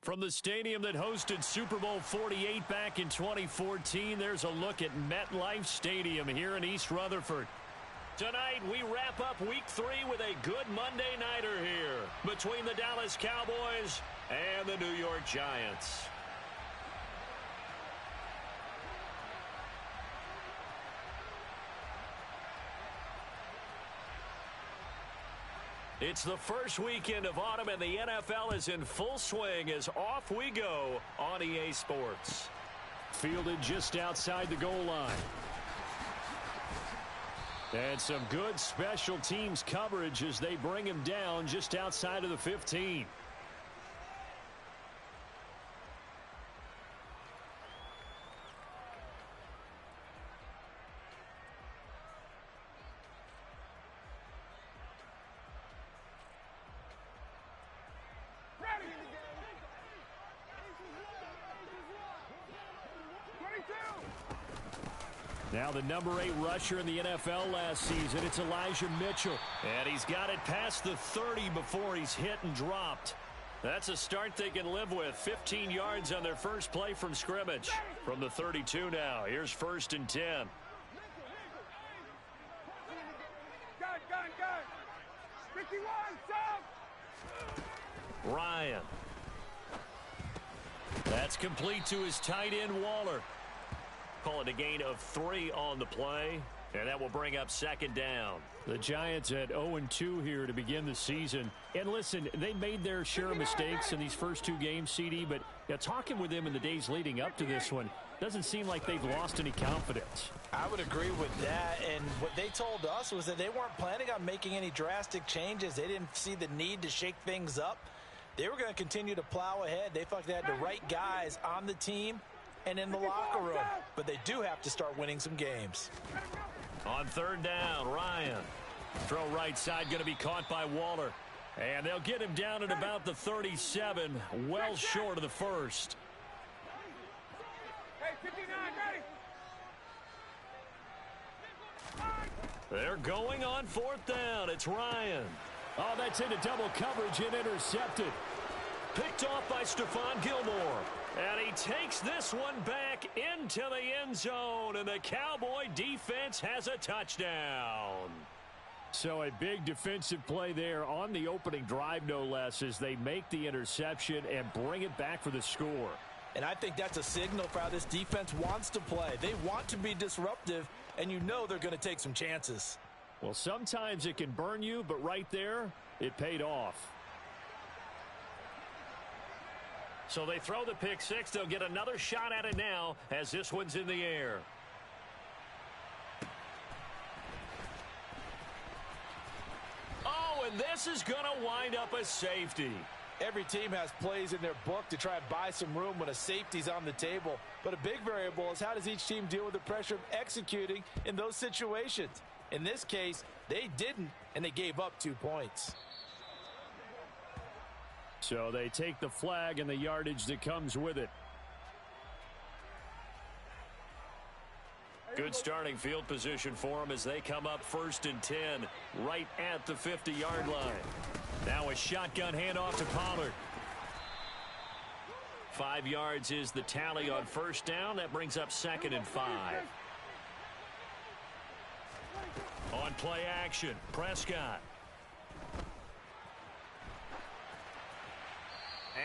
From the stadium that hosted Super Bowl 48 back in 2014, there's a look at MetLife Stadium here in East Rutherford. Tonight, we wrap up Week 3 with a good Monday nighter here between the Dallas Cowboys and the New York Giants. It's the first weekend of autumn, and the NFL is in full swing as off we go on EA Sports. Fielded just outside the goal line. And some good special teams coverage as they bring him down just outside of the 15. Now the number 8 rusher in the NFL last season, it's Elijah Mitchell. And he's got it past the 30 before he's hit and dropped. That's a start they can live with. 15 yards on their first play from scrimmage. From the 32 now, here's 1st and 10. Gun. 51, Ryan. That's complete to his tight end, Waller. Call it a gain of 3 on the play, and that will bring up 2nd down. The Giants at 0-2 here to begin the season. And listen, they made their share of mistakes in these first 2 games, CD, but talking with them in the days leading up to this one, doesn't seem like they've lost any confidence. I would agree with that, and what they told us was that they weren't planning on making any drastic changes. They didn't see the need to shake things up. They were going to continue to plow ahead. They felt they had the right guys on the team and in the locker room, but they do have to start winning some games. On 3rd down, Ryan. Throw right side going to be caught by Waller. And they'll get him down at about the 37, well short of the first. Hey, 59, ready. They're going on 4th down. It's Ryan. Oh, that's into double coverage and intercepted. Picked off by Stephon Gilmore. And he takes this one back into the end zone, and the Cowboy defense has a touchdown. So a big defensive play there on the opening drive, no less, as they make the interception and bring it back for the score. And I think that's a signal for how this defense wants to play. They want to be disruptive, and you know they're going to take some chances. Well, sometimes it can burn you, but right there, it paid off. So they throw the pick 6. They'll get another shot at it now as this one's in the air. Oh, and this is going to wind up a safety. Every team has plays in their book to try and buy some room when a safety's on the table. But a big variable is how does each team deal with the pressure of executing in those situations. In this case, they didn't, and they gave up 2 points. So they take the flag and the yardage that comes with it. Good starting field position for them as they come up 1st and 10 right at the 50-yard line. Now a shotgun handoff to Pollard. 5 yards is the tally on 1st down. That brings up 2nd and 5. On play action, Prescott.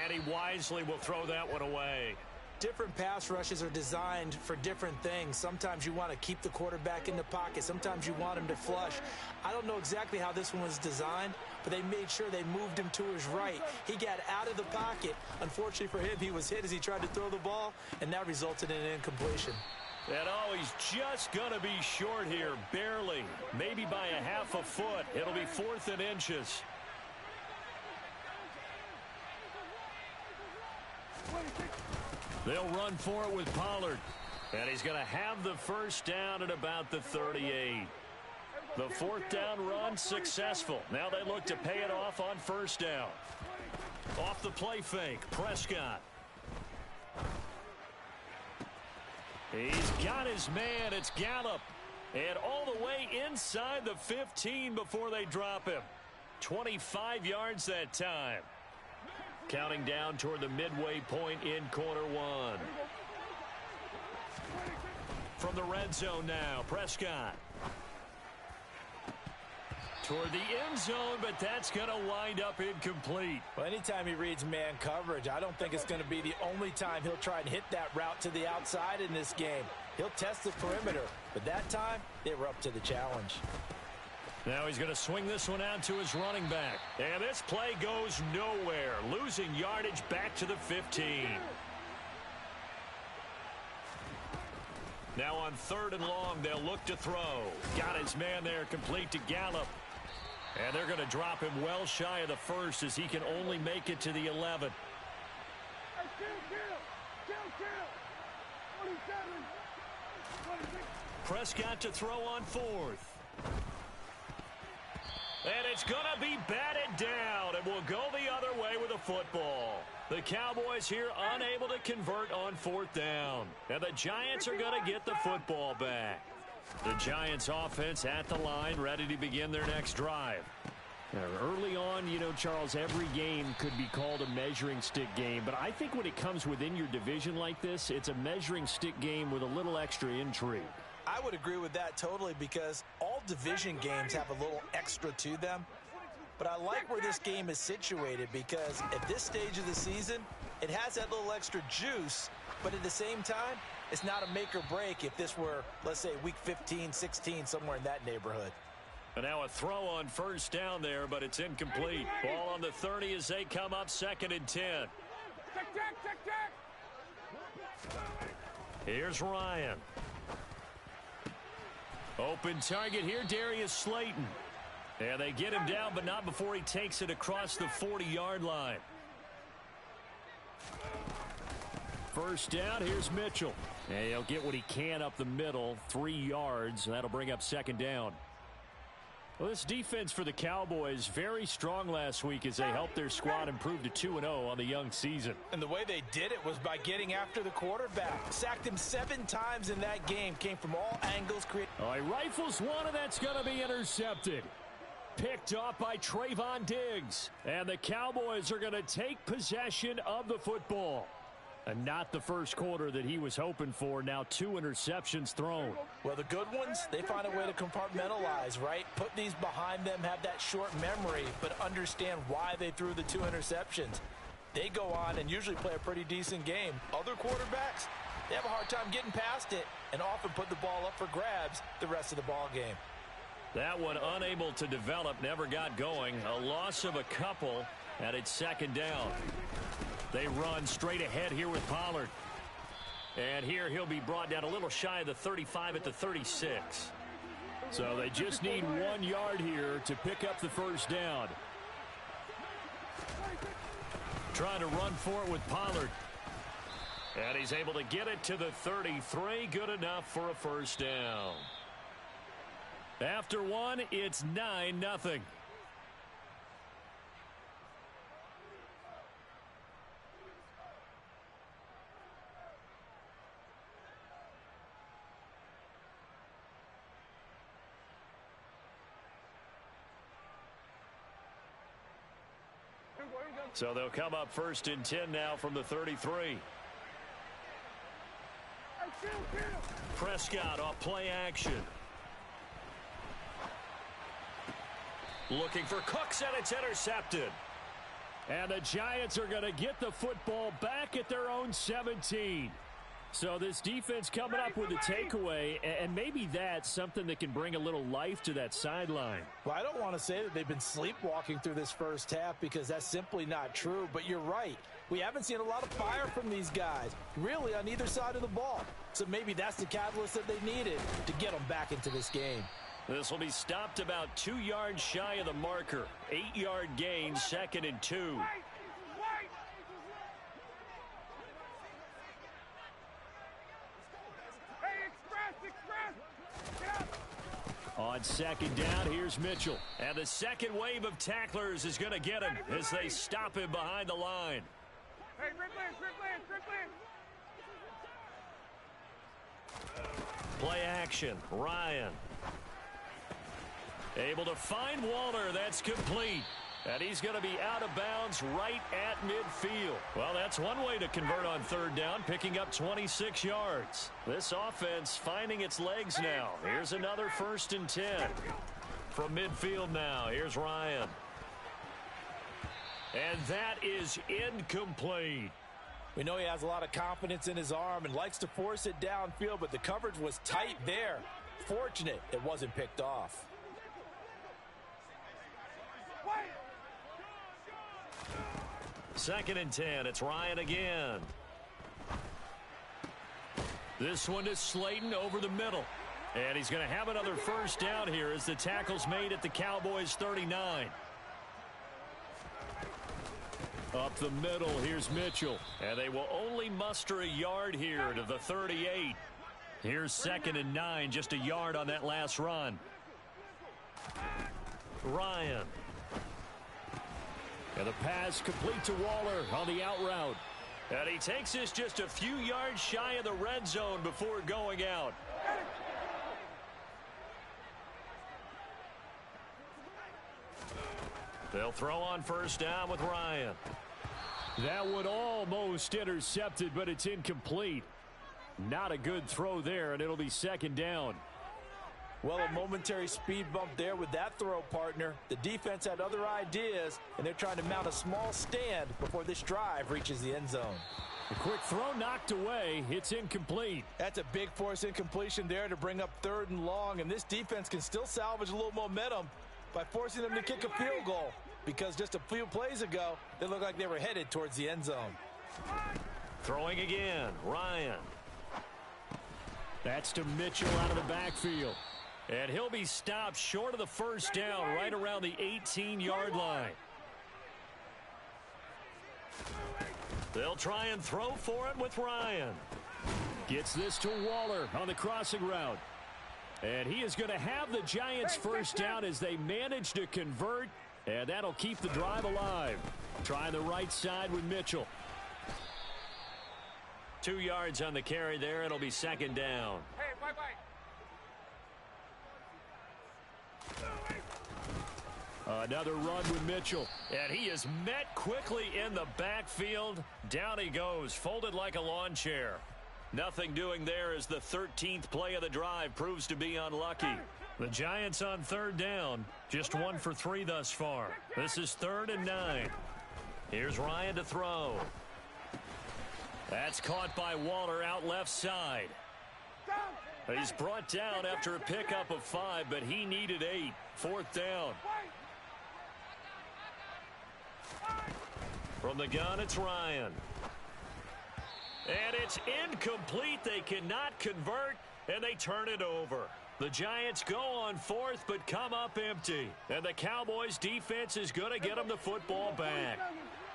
And he wisely will throw that one away. Different pass rushes are designed for different things. Sometimes you want to keep the quarterback in the pocket. Sometimes you want him to flush. I don't know exactly how this one was designed, but they made sure they moved him to his right. He got out of the pocket. Unfortunately for him, he was hit as he tried to throw the ball, and that resulted in an incompletion. And oh, he's just going to be short here, barely. Maybe by a half a foot. It'll be 4th and inches. They'll run for it with Pollard. And he's going to have the 1st down at about the 38. The 4th down run successful. Now they look to pay it off on 1st down. Off the play fake, Prescott. He's got his man. It's Gallup. And all the way inside the 15 before they drop him. 25 yards that time. Counting down toward the midway point in quarter one. From the red zone now, Prescott. Toward the end zone, but that's going to wind up incomplete. Well, anytime he reads man coverage, I don't think it's going to be the only time he'll try and hit that route to the outside in this game. He'll test the perimeter, but that time, they were up to the challenge. Now he's going to swing this one out to his running back. And this play goes nowhere, losing yardage back to the 15. Now on 3rd and long, they'll look to throw. Got his man there, complete to Gallup. And they're going to drop him well shy of the first as he can only make it to the 11. Prescott to throw on 4th. And it's going to be batted down, and will go the other way with the football. The Cowboys here unable to convert on 4th down. And the Giants are going to get the football back. The Giants offense at the line, ready to begin their next drive. Now, early on, you know, Charles, every game could be called a measuring stick game. But I think when it comes within your division like this, it's a measuring stick game with a little extra intrigue. I would agree with that totally because all division games have a little extra to them. But I like where this game is situated because at this stage of the season, it has that little extra juice. But at the same time, it's not a make or break if this were, let's say, week 15, 16, somewhere in that neighborhood. And now a throw on 1st down there, but it's incomplete. Ball on the 30 as they come up 2nd and 10. Here's Ryan. Open target here, Darius Slayton. And they get him down, but not before he takes it across the 40-yard line. 1st down, here's Mitchell. And he'll get what he can up the middle, 3 yards. That'll bring up 2nd down. Well, this defense for the Cowboys, very strong last week as they helped their squad improve to 2-0 on the young season. And the way they did it was by getting after the quarterback. Sacked him 7 times in that game. Came from all angles. Oh, he rifles one, and that's going to be intercepted. Picked off by Trayvon Diggs. And the Cowboys are going to take possession of the football. And not the first quarter that he was hoping for. Now 2 interceptions thrown. Well, the good ones, they find a way to compartmentalize, right? Put these behind them, have that short memory, but understand why they threw the 2 interceptions. They go on and usually play a pretty decent game. Other quarterbacks, they have a hard time getting past it and often put the ball up for grabs the rest of the ball game. That one unable to develop, never got going. A loss of a couple, and it's 2nd down. They run straight ahead here with Pollard. And here he'll be brought down a little shy of the 35 at the 36. So they just need 1 yard here to pick up the 1st down. Trying to run for it with Pollard. And he's able to get it to the 33. Good enough for a 1st down. After 1, it's 9-0. So they'll come up 1st and 10 now from the 33. Prescott off play action. Looking for Cooks, and it's intercepted. And the Giants are going to get the football back at their own 17. So this defense coming up with a takeaway, and maybe that's something that can bring a little life to that sideline. Well, I don't want to say that they've been sleepwalking through this first half because that's simply not true, but you're right. We haven't seen a lot of fire from these guys, really on either side of the ball. So maybe that's the catalyst that they needed to get them back into this game. This will be stopped about 2 yards shy of the marker. 8-yard gain, 2nd and 2. On 2nd down, here's Mitchell. And the second wave of tacklers is going to get him as they stop him behind the line. Hey, Red Lance. Play action, Ryan. Able to find Waller, that's complete. And he's going to be out of bounds right at midfield. Well, that's one way to convert on third down, picking up 26 yards. This offense finding its legs now. Here's another 1st and 10. From midfield now, here's Ryan. And that is incomplete. We know he has a lot of confidence in his arm and likes to force it downfield, but the coverage was tight there. Fortunate it wasn't picked off. Second and 10. It's Ryan again. This one is Slayton over the middle. And he's going to have another 1st down here as the tackle's made at the Cowboys' 39. Up the middle, here's Mitchell. And they will only muster a yard here to the 38. Here's 2nd and 9, just a yard on that last run. Ryan. And the pass complete to Waller on the out route. And he takes this just a few yards shy of the red zone before going out. They'll throw on 1st down with Ryan. That one almost intercepted, but it's incomplete. Not a good throw there, and it'll be 2nd down. Well, a momentary speed bump there with that throw, partner. The defense had other ideas, and they're trying to mount a small stand before this drive reaches the end zone. A quick throw knocked away. It's incomplete. That's a big force incompletion there to bring up 3rd and long, and this defense can still salvage a little momentum by forcing them to kick a field goal, because just a few plays ago, they looked like they were headed towards the end zone. Throwing again, Ryan. That's to Mitchell out of the backfield. And he'll be stopped short of the 1st down right around the 18-yard line. They'll try and throw for it with Ryan. Gets this to Waller on the crossing route. And he is going to have the Giants' 1st down as they manage to convert. And that'll keep the drive alive. Trying the right side with Mitchell. 2 yards on the carry there. It'll be 2nd down. Hey, bye-bye. Another run with Mitchell. And he is met quickly in the backfield. Down he goes, folded like a lawn chair. Nothing doing there as the 13th play of the drive proves to be unlucky. The Giants on 3rd down. Just 1 for 3 thus far. This is 3rd and 9. Here's Ryan to throw. That's caught by Waller out left side. He's brought down after a pickup of 5, but he needed 8. 4th down. From the gun, it's Ryan. And it's incomplete. They cannot convert, and they turn it over. The Giants go on 4th, but come up empty. And the Cowboys defense is going to get them the football back.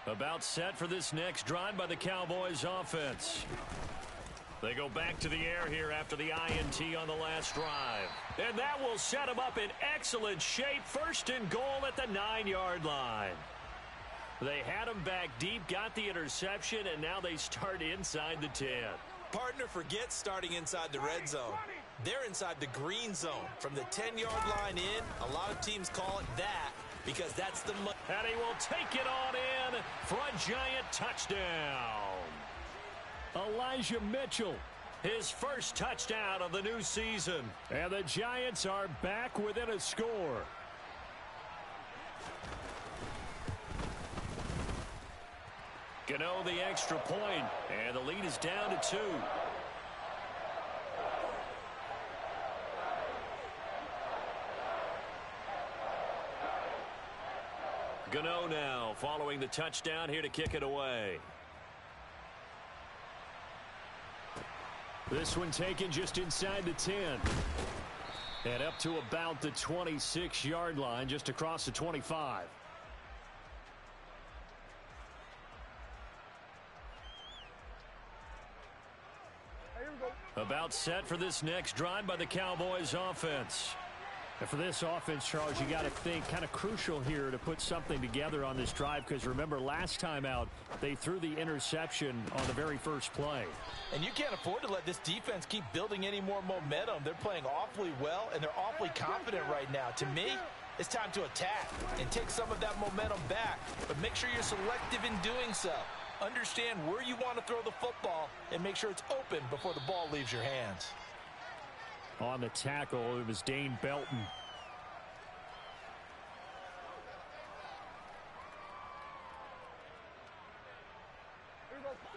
About set for this next drive by the Cowboys offense. They go back to the air here after the INT on the last drive. And that will set them up in excellent shape. 1st and goal at the 9-yard line. They had him back deep, got the interception, and now they start inside the 10. Partner, forget starting inside the red zone. They're inside the green zone. From the 10-yard line in, a lot of teams call it that because that's the money. And he will take it on in for a Giant touchdown. Elijah Mitchell. His 1st touchdown of the new season. And the Giants are back within a score. Gano the extra point, and the lead is down to 2. Gano now following the touchdown here to kick it away. This one taken just inside the 10. And up to about the 26-yard line, just across the 25. About set for this next drive by the Cowboys offense. And for this offense, Charles, you got to think kind of crucial here to put something together on this drive, because remember last time out they threw the interception on the very first play. And you can't afford to let this defense keep building any more momentum. They're playing awfully well, and they're awfully confident right now. To me, It's time to attack and take some of that momentum back, but make sure you're selective in doing so. Understand where you want to throw the football and make sure it's open before the ball leaves your hands. On the tackle, it was Dane Belton.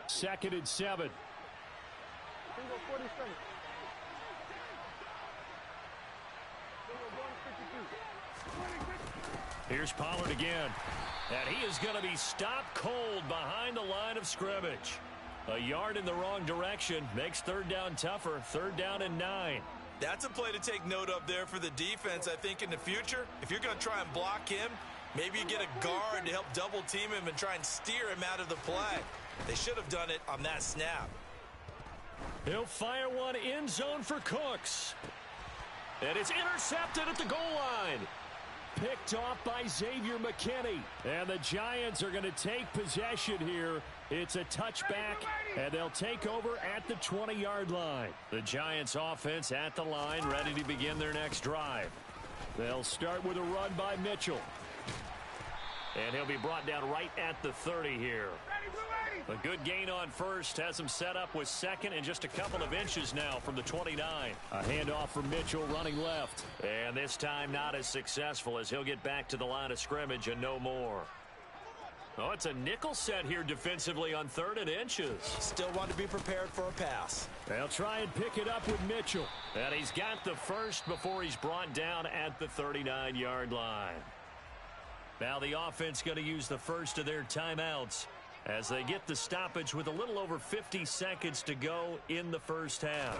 Second and 7. Here's Pollard again. And he is going to be stopped cold behind the line of scrimmage. A yard in the wrong direction makes third down tougher. Third down and 9. That's a play to take note of there for the defense, I think, in the future. If you're going to try and block him, maybe you get a guard to help double team him and try and steer him out of the play. They should have done it on that snap. He'll fire one end zone for Cooks. And it's intercepted at the goal line. Picked off by Xavier McKinney. And the Giants are going to take possession here. It's a touchback, and they'll take over at the 20-yard line. The Giants offense at the line, ready to begin their next drive. They'll start with a run by Mitchell. And he'll be brought down right at the 30 here. A good gain on first, has him set up with second and just a couple of inches now from the 29. A handoff from Mitchell running left. And this time not as successful as he'll get back to the line of scrimmage and no more. Oh, it's a nickel set here defensively on 3rd and inches. Still want to be prepared for a pass. They'll try and pick it up with Mitchell. And he's got the first before he's brought down at the 39-yard line. Now the offense going to use the first of their timeouts as they get the stoppage with a little over 50 seconds to go in the first half.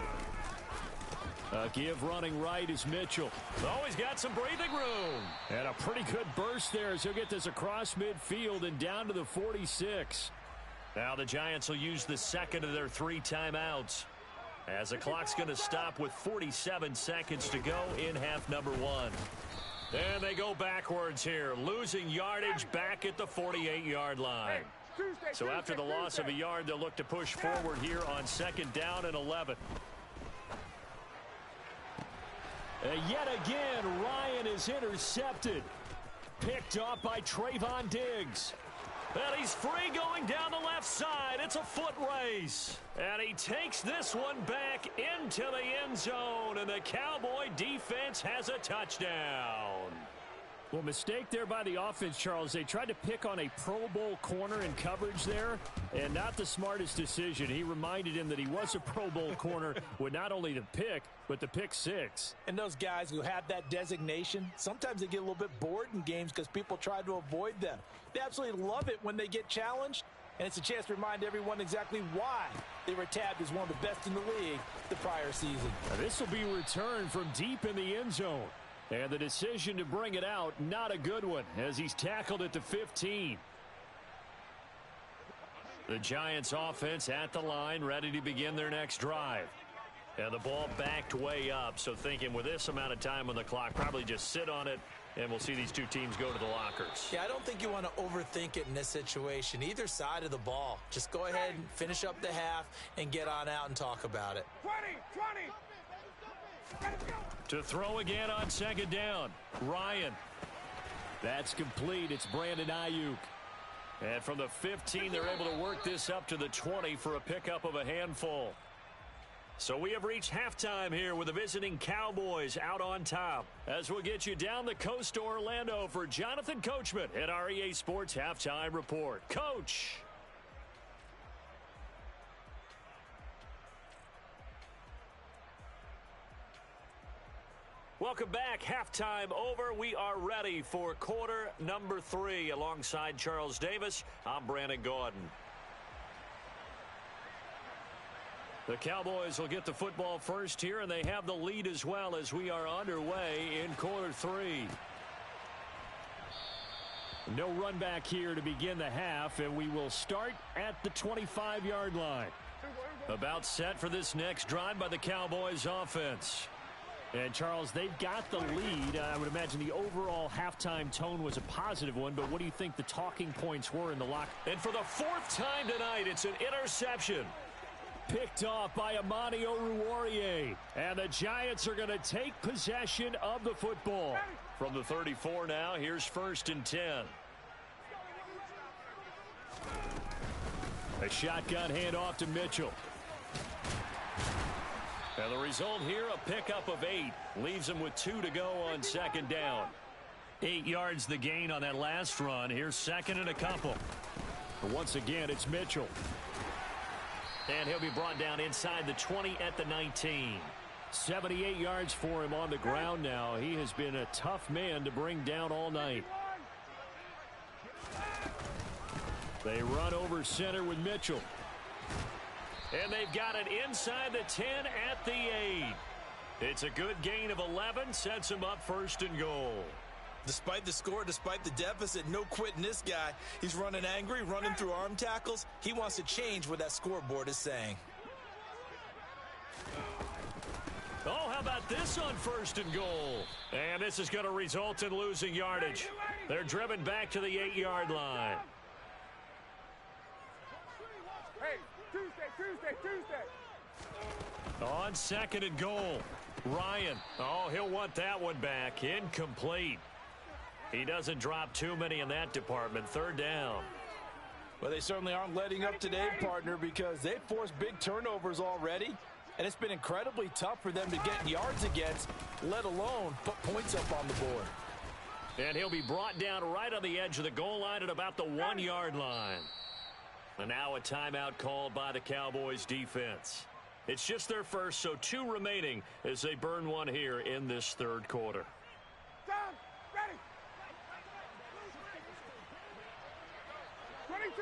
A give running right is Mitchell. Oh, he's got some breathing room. And a pretty good burst there as he'll get this across midfield and down to the 46. Now the Giants will use the second of their 3 timeouts as the clock's going to stop with 47 seconds to go in half number 1. And they go backwards here, losing yardage back at the 48-yard line. So after the loss of a yard, they'll look to push forward here on 2nd down and 11. Yet again, Ryan is intercepted. Picked off by Trayvon Diggs. And he's free going down the left side. It's a foot race. And he takes this one back into the end zone. And the Cowboy defense has a touchdown. Well, mistake there by the offense, Charles. They tried to pick on a Pro Bowl corner in coverage there, and not the smartest decision. He reminded him that he was a Pro Bowl corner with not only the pick, but the pick 6. And those guys who have that designation, sometimes they get a little bit bored in games because people try to avoid them. They absolutely love it when they get challenged, and it's a chance to remind everyone exactly why they were tabbed as one of the best in the league the prior season. Now, this will be returned from deep in the end zone. And the decision to bring it out, not a good one, as he's tackled at the 15. The Giants offense at the line, ready to begin their next drive. And the ball backed way up, so thinking with this amount of time on the clock, probably just sit on it, and we'll see these two teams go to the lockers. Yeah, I don't think you want to overthink it in this situation, either side of the ball. Just go ahead and finish up the half and get on out and talk about it. 20. To throw again on 2nd down, Ryan. That's complete. It's Brandon Ayuk. And from the 15, they're able to work this up to the 20 for a pickup of a handful. So we have reached halftime here with the visiting Cowboys out on top. As we'll get you down the coast to Orlando for Jonathan Coachman at our EA Sports Halftime Report. Coach. Welcome back. Halftime over. We are ready for quarter number 3. Alongside Charles Davis, I'm Brandon Gaudin. The Cowboys will get the football first here, and they have the lead as well as we are underway in quarter 3. No run back here to begin the half, and we will start at the 25-yard line. About set for this next drive by the Cowboys offense. And, Charles, they've got the lead. I would imagine the overall halftime tone was a positive one, but what do you think the talking points were in the locker? And for the 4th time tonight, it's an interception. Picked off by Amani Oruwariye. And the Giants are going to take possession of the football. From the 34 now, here's 1st and 10. A shotgun handoff to Mitchell. And the result here, a pickup of 8. Leaves him with 2 to go on 2nd down. 8 yards the gain on that last run. Here's 2nd and a couple. But once again, it's Mitchell. And he'll be brought down inside the 20 at the 19. 78 yards for him on the ground now. He has been a tough man to bring down all night. They run over center with Mitchell. And they've got it inside the 10 at the 8. It's a good gain of 11. Sets him up 1st and goal. Despite the score, despite the deficit, no quitting this guy. He's running angry, running through arm tackles. He wants to change what that scoreboard is saying. Oh, how about this on 1st and goal? And this is going to result in losing yardage. They're driven back to the 8-yard line. Hey, Tuesday. On 2nd and goal, Ryan. Oh, he'll want that one back. Incomplete. He doesn't drop too many in that department. 3rd down. Well, they certainly aren't letting up today, partner, because they've forced big turnovers already. And it's been incredibly tough for them to get yards against, let alone put points up on the board. And he'll be brought down right on the edge of the goal line at about the 1-yard line. And now a timeout called by the Cowboys defense. It's just their first, so 2 remaining as they burn one here in this 3rd quarter. Down, ready. 22.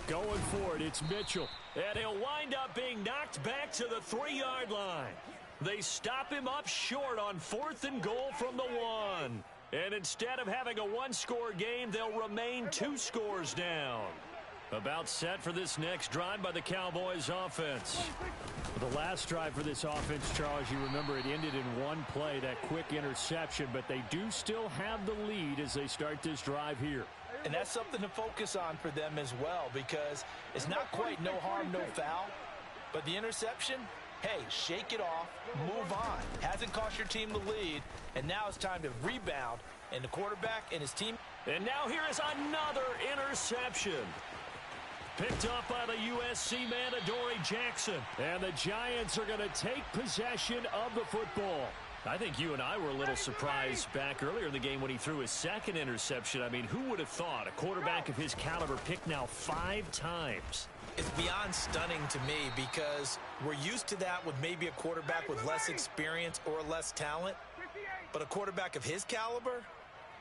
Going for it, it's Mitchell. And he'll wind up being knocked back to the 3-yard line. They stop him up short on 4th and goal from the 1. And instead of having a 1-score game, they'll remain 2 scores down. About set for this next drive by the Cowboys offense. The last drive for this offense, Charles, you remember it ended in 1 play, that quick interception, but they do still have the lead as they start this drive here. And that's something to focus on for them as well, because it's not quite no harm, no foul. But the interception, hey, shake it off, move on. Hasn't cost your team the lead, and now it's time to rebound. And the quarterback and his team. And now here is another interception. Picked up by the USC man, Adoree Jackson. And the Giants are going to take possession of the football. I think you and I were a little surprised back earlier in the game when he threw his 2nd interception. I mean, who would have thought a quarterback of his caliber picked now 5 times? It's beyond stunning to me, because we're used to that with maybe a quarterback with less experience or less talent. But a quarterback of his caliber,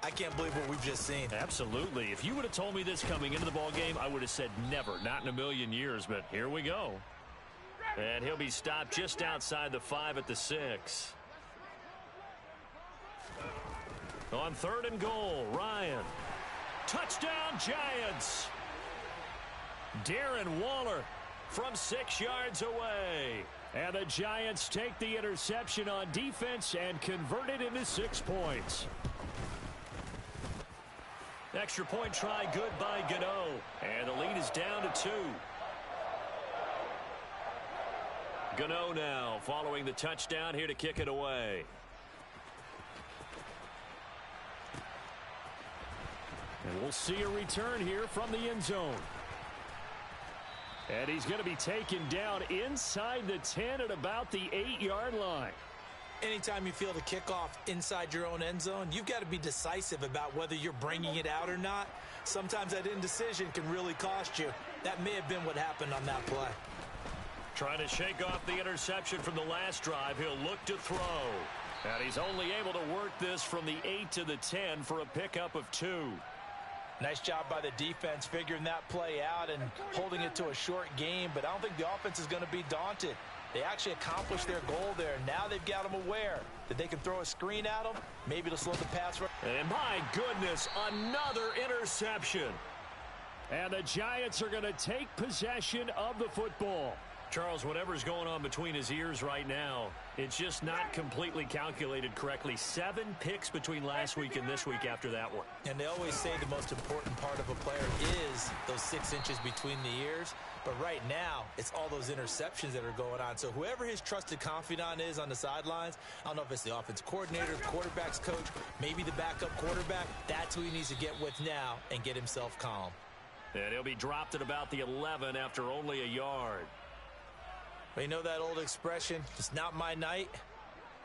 I can't believe what we've just seen. Absolutely. If you would have told me this coming into the ball game, I would have said never, not in a million years. But here we go. And he'll be stopped just outside the 5 at the 6. On 3rd and goal, Ryan. Touchdown, Giants. Darren Waller from 6 yards away. And the Giants take the interception on defense and convert it into 6 points. Extra point try good by Gano. And the lead is down to 2. Gano now following the touchdown here to kick it away. And we'll see a return here from the end zone. And he's going to be taken down inside the 10 at about the 8-yard line. Anytime you feel the kickoff inside your own end zone, you've got to be decisive about whether you're bringing it out or not. Sometimes that indecision can really cost you. That may have been what happened on that play. Trying to shake off the interception from the last drive. He'll look to throw. And he's only able to work this from the 8 to the 10 for a pickup of 2. Nice job by the defense figuring that play out and holding it to a short game, but I don't think the offense is going to be daunted. They actually accomplished their goal there. Now they've got them aware that they can throw a screen at them, maybe to slow the pass rush. And my goodness, another interception. And the Giants are going to take possession of the football. Charles, whatever's going on between his ears right now, it's just not completely calculated correctly. 7 picks between last week and this week after that one. And they always say the most important part of a player is miss those 6 inches between the ears. But right now, it's all those interceptions that are going on. So whoever his trusted confidant is on the sidelines, I don't know if it's the offensive coordinator, quarterback's coach, maybe the backup quarterback, that's who he needs to get with now and get himself calm. And he'll be dropped at about the 11 after only a yard. Well, you know that old expression, it's not my night?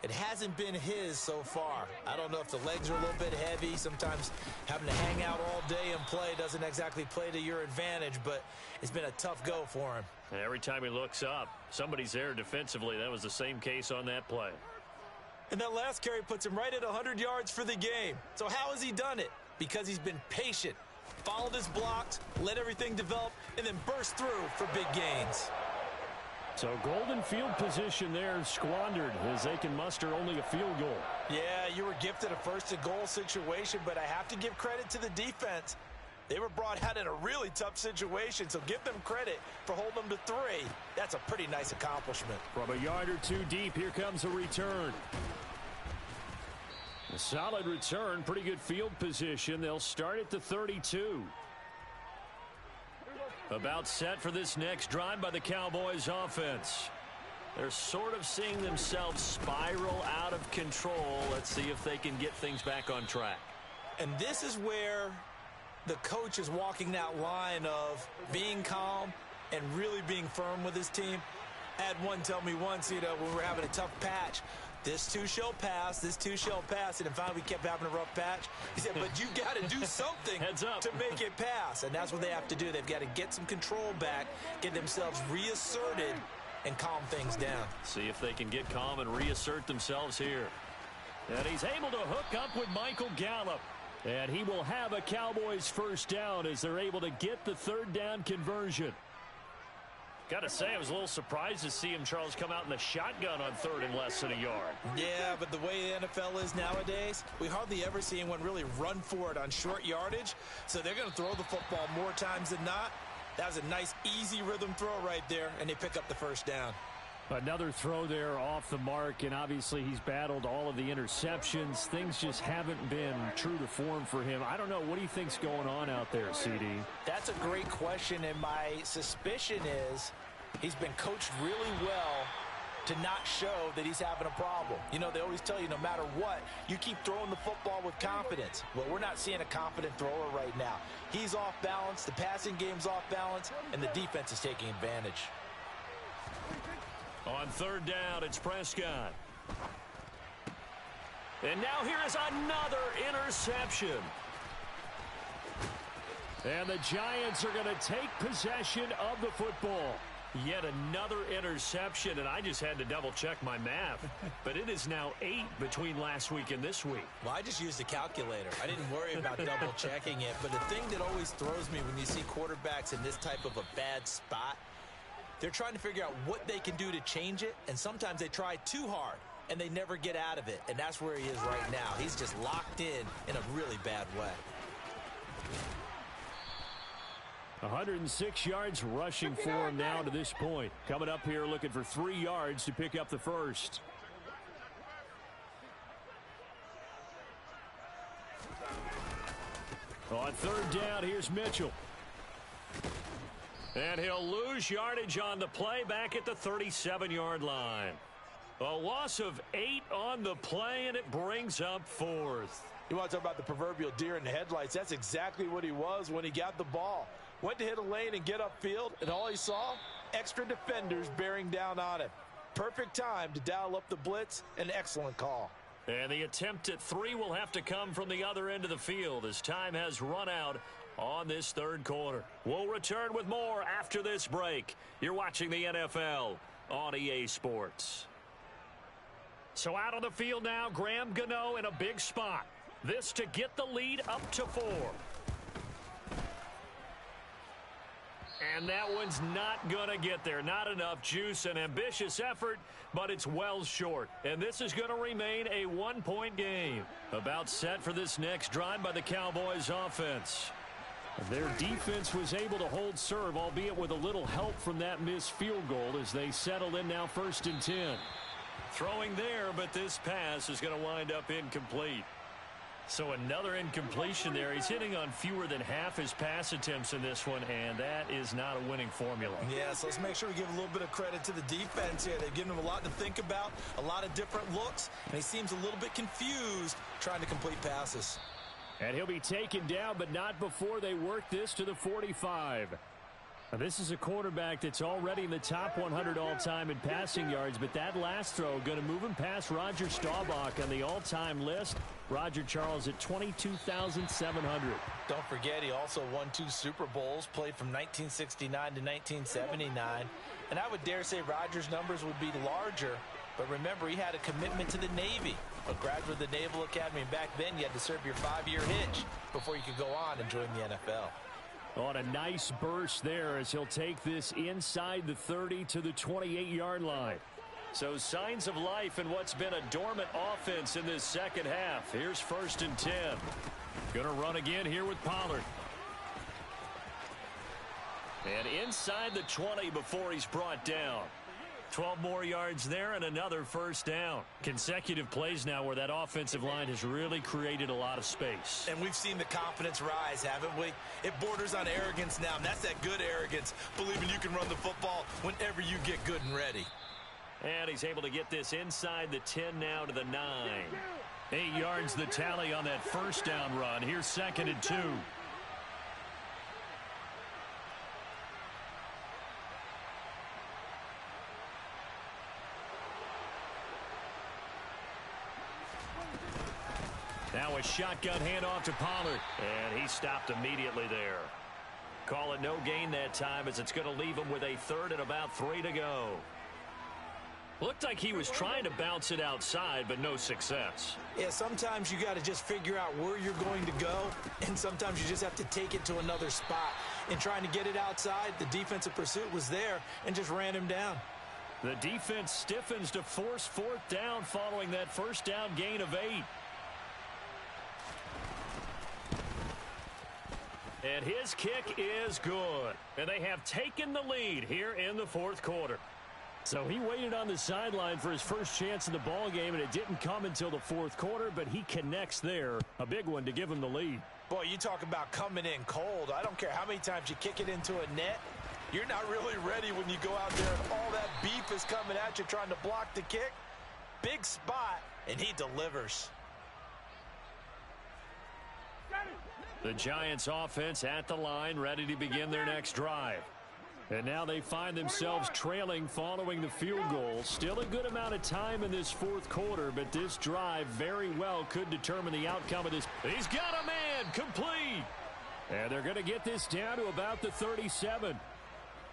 It hasn't been his so far. I don't know if the legs are a little bit heavy. Sometimes having to hang out all day and play doesn't exactly play to your advantage, but it's been a tough go for him. And every time he looks up, somebody's there defensively. That was the same case on that play. And that last carry puts him right at 100 yards for the game. So how has he done it? Because he's been patient, followed his blocks, let everything develop, and then burst through for big gains. So golden field position there squandered as they can muster only a field goal. Yeah, you were gifted a first-and-goal situation, but I have to give credit to the defense. They were brought out in a really tough situation, so give them credit for holding them to 3. That's a pretty nice accomplishment. From a yard or 2 deep, here comes a return. A solid return, pretty good field position. They'll start at the 32. About set for this next drive by the Cowboys offense. They're sort of seeing themselves spiral out of control. Let's see if they can get things back on track. And this is where the coach is walking that line of being calm and really being firm with his team. I had one tell me once, when we're having a tough patch, this too shall pass, this too shall pass, and then finally we kept having a rough patch. He said, but you got to do something Heads up. to make it pass, and that's what they have to do. They've got to get some control back, get themselves reasserted, and calm things down. See if they can get calm and reassert themselves here. And he's able to hook up with Michael Gallup. And he will have a Cowboys first down as they're able to get the 3rd down conversion. Got to say, I was a little surprised to see him, Charles, come out in the shotgun on 3rd and less than a yard. Yeah, but the way the NFL is nowadays, we hardly ever see anyone really run for it on short yardage. So they're going to throw the football more times than not. That was a nice, easy rhythm throw right there, and they pick up the first down. Another throw there off the mark, and obviously he's battled all of the interceptions. Things just haven't been true to form for him. I don't know. What do you think's going on out there, CD? That's a great question, and my suspicion is he's been coached really well to not show that he's having a problem. They always tell you no matter what, you keep throwing the football with confidence. Well, we're not seeing a confident thrower right now. He's off balance, the passing game's off balance, and the defense is taking advantage. On 3rd down, it's Prescott. And now here is another interception. And the Giants are going to take possession of the football. Yet another interception, and I just had to double-check my math. But it is now 8 between last week and this week. Well, I just used a calculator. I didn't worry about double-checking it. But the thing that always throws me when you see quarterbacks in this type of a bad spot, they're trying to figure out what they can do to change it, and sometimes they try too hard, and they never get out of it, and that's where he is right now. He's just locked in a really bad way. 106 yards rushing for him now to this point. Coming up here looking for 3 yards to pick up the first. On 3rd down, here's Mitchell. And he'll lose yardage on the play back at the 37-yard line. A loss of 8 on the play, and it brings up 4th. You want to talk about the proverbial deer in the headlights? That's exactly what he was when he got the ball. Went to hit a lane and get upfield, and all he saw, extra defenders bearing down on him. Perfect time to dial up the blitz. An excellent call. And the attempt at 3 will have to come from the other end of the field as time has run out on this 3rd quarter. We'll return with more after this break. You're watching the NFL on EA Sports. So out on the field now, Graham Gano in a big spot. This to get the lead up to 4. And that one's not going to get there. Not enough juice. An ambitious effort, but it's well short. And this is going to remain a 1-point game. About set for this next drive by the Cowboys offense. Their defense was able to hold serve, albeit with a little help from that missed field goal as they settle in now 1st and 10. Throwing there, but this pass is going to wind up incomplete. So another incompletion there. He's hitting on fewer than half his pass attempts in this one, and that is not a winning formula. Yeah, so let's make sure we give a little bit of credit to the defense here. They've given him a lot to think about, a lot of different looks, and he seems a little bit confused trying to complete passes. And he'll be taken down, but not before they work this to the 45. Now, this is a quarterback that's already in the top 100 all-time in passing yards, but that last throw going to move him past Roger Staubach on the all-time list. Roger Charles at 22,700. Don't forget, he also won 2 Super Bowls, played from 1969 to 1979. And I would dare say Roger's numbers would be larger, but remember, he had a commitment to the Navy, a graduate of the Naval Academy. And back then, you had to serve your 5-year hitch before you could go on and join the NFL. On a nice burst there as he'll take this inside the 30 to the 28-yard line. So signs of life in what's been a dormant offense in this second half. Here's 1st and 10. Gonna run again here with Pollard. And inside the 20 before he's brought down. 12 more yards there and another 1st down. Consecutive plays now where that offensive line has really created a lot of space. And we've seen the confidence rise, haven't we? It borders on arrogance now, and that's that good arrogance, believing you can run the football whenever you get good and ready. And he's able to get this inside the 10 now to the 9. 8 yards the tally on that 1st down run. Here's 2nd and 2. Now a shotgun handoff to Pollard. And he stopped immediately there. Call it no gain that time as it's going to leave him with a 3rd and about 3 to go. Looked like he was trying to bounce it outside, but no success. Yeah, sometimes you got to just figure out where you're going to go, and sometimes you just have to take it to another spot. In trying to get it outside, the defensive pursuit was there and just ran him down. The defense stiffens to force 4th down following that 1st down gain of 8. And his kick is good. And they have taken the lead here in the 4th quarter. So he waited on the sideline for his first chance in the ball game, and it didn't come until the 4th quarter, but he connects there. A big one to give him the lead. Boy, you talk about coming in cold. I don't care how many times you kick it into a net. You're not really ready when you go out there and all that beef is coming at you trying to block the kick. Big spot, and he delivers. The Giants offense at the line, ready to begin their next drive. And now they find themselves trailing following the field goal. Still a good amount of time in this 4th quarter, but this drive very well could determine the outcome of this. He's got a man, complete. And they're going to get this down to about the 37.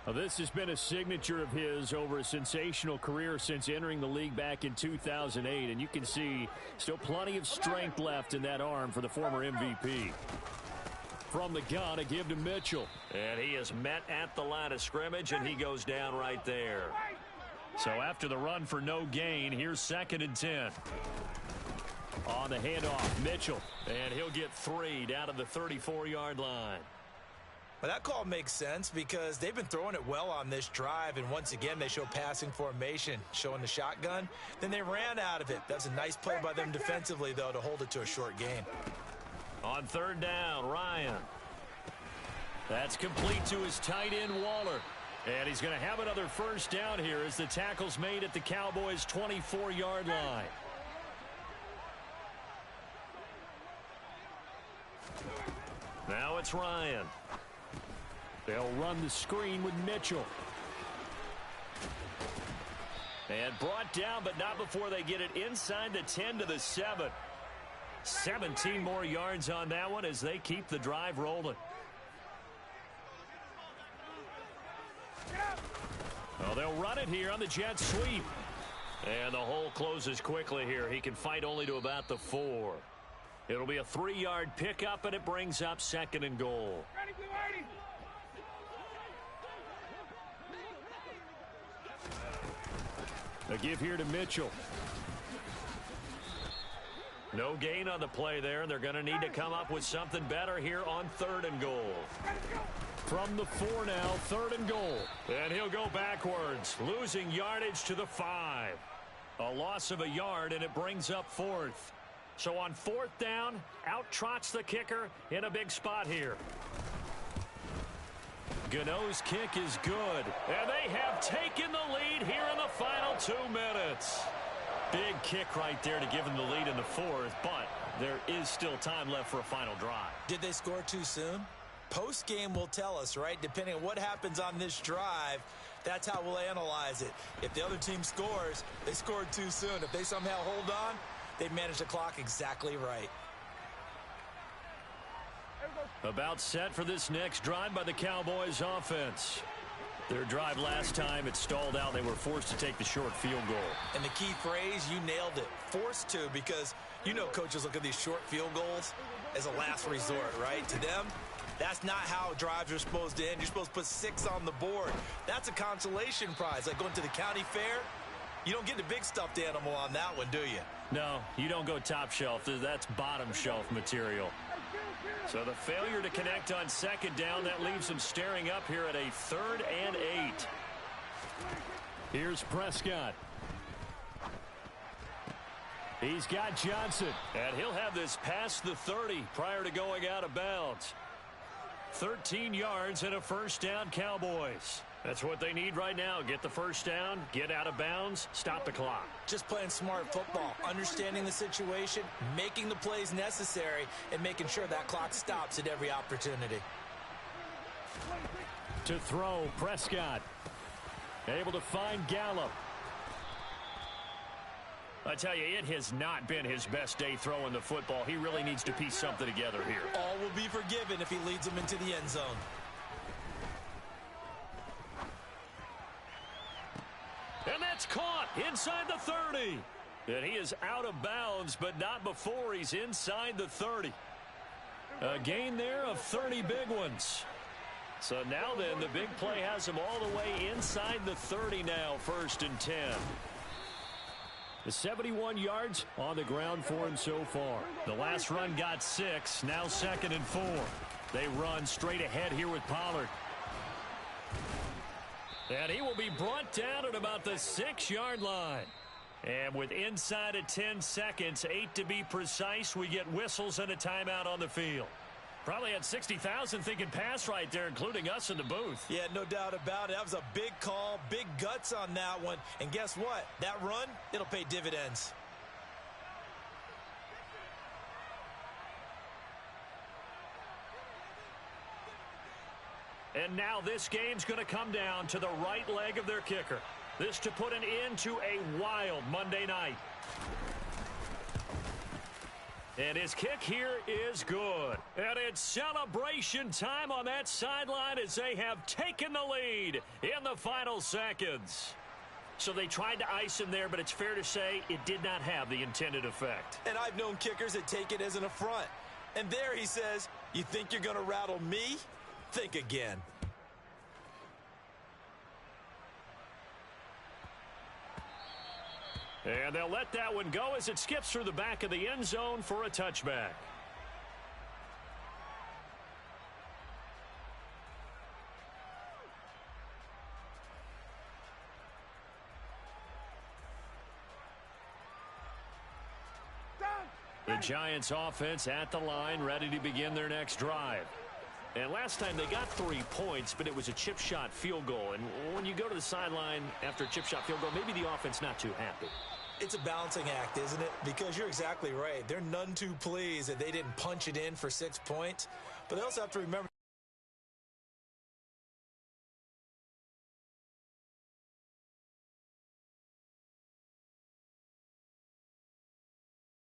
Well, this has been a signature of his over a sensational career since entering the league back in 2008. And you can see still plenty of strength left in that arm for the former MVP. From the gun, a give to Mitchell. And he is met at the line of scrimmage, and he goes down right there. So after the run for no gain, here's 2nd and 10. On the handoff, Mitchell. And he'll get 3 down to the 34-yard line. Well, that call makes sense because they've been throwing it well on this drive, and once again they show passing formation, showing the shotgun. Then they ran out of it. That's a nice play by them defensively, though, to hold it to a short gain. On 3rd down, Ryan. That's complete to his tight end, Waller. And he's going to have another 1st down here as the tackle's made at the Cowboys' 24-yard line. Now it's Ryan. They'll run the screen with Mitchell. And brought down, but not before they get it inside the 10 to the 7. 17 more yards on that one as they keep the drive rolling. Well, they'll run it here on the jet sweep. And the hole closes quickly here. He can fight only to about the 4. It'll be a 3-yard pickup, and it brings up 2nd and goal. A give here to Mitchell. No gain on the play there, and they're going to need to come up with something better here on 3rd and goal. From the 4 now, 3rd and goal. And he'll go backwards, losing yardage to the 5. A loss of a yard, and it brings up 4th. So on 4th down, out trots the kicker in a big spot here. Gano's kick is good. And they have taken the lead here in the final 2 minutes. Big kick right there to give them the lead in the 4th, but there is still time left for a final drive. Did they score too soon? Post-game will tell us, right? Depending on what happens on this drive, that's how we'll analyze it. If the other team scores, they scored too soon. If they somehow hold on, they managed the clock exactly right. About set for this next drive by the Cowboys offense. Their drive last time, it stalled out. They were forced to take the short field goal. And the key phrase, you nailed it. Forced to, because you know coaches look at these short field goals as a last resort, right? To them, that's not how drives are supposed to end. You're supposed to put 6 on the board. That's a consolation prize. Like going to the county fair, you don't get the big stuffed animal on that one, do you? No, you don't go top shelf. That's bottom shelf material. So the failure to connect on 2nd down, that leaves them staring up here at a 3rd and 8. Here's Prescott. He's got Johnson. And he'll have this past the 30 prior to going out of bounds. 13 yards and a 1st down, Cowboys. That's what they need right now. Get the 1st down, get out of bounds, stop the clock. Just playing smart football, understanding the situation, making the plays necessary, and making sure that clock stops at every opportunity. To throw, Prescott. Able to find Gallup. I tell you, it has not been his best day throwing the football. He really needs to piece something together here. All will be forgiven if he leads them into the end zone. And that's caught inside the 30. And he is out of bounds, but not before he's inside the 30. A gain there of 30 big ones. So now then, the big play has him all the way inside the 30 now, 1st and 10. The 71 yards on the ground for him so far. The last run got 6, now 2nd and 4. They run straight ahead here with Pollard. And he will be brought down at about the 6-yard line. And with inside of 10 seconds, 8 to be precise, we get whistles and a timeout on the field. Probably had 60,000 thinking pass right there, including us in the booth. Yeah, no doubt about it. That was a big call, big guts on that one. And guess what? That run, it'll pay dividends. And now this game's going to come down to the right leg of their kicker. This to put an end to a wild Monday night. And his kick here is good. And it's celebration time on that sideline as they have taken the lead in the final seconds. So they tried to ice him there, but it's fair to say it did not have the intended effect. And I've known kickers that take it as an affront. And there he says, you think you're going to rattle me? Think again. And they'll let that one go as it skips through the back of the end zone for a touchback. The Giants offense at the line, ready to begin their next drive. And last time they got 3 points, but it was a chip shot field goal. And when you go to the sideline after a chip shot field goal, maybe the offense not too happy. It's a balancing act, isn't it? Because you're exactly right. They're none too pleased that they didn't punch it in for 6 points. But they also have to remember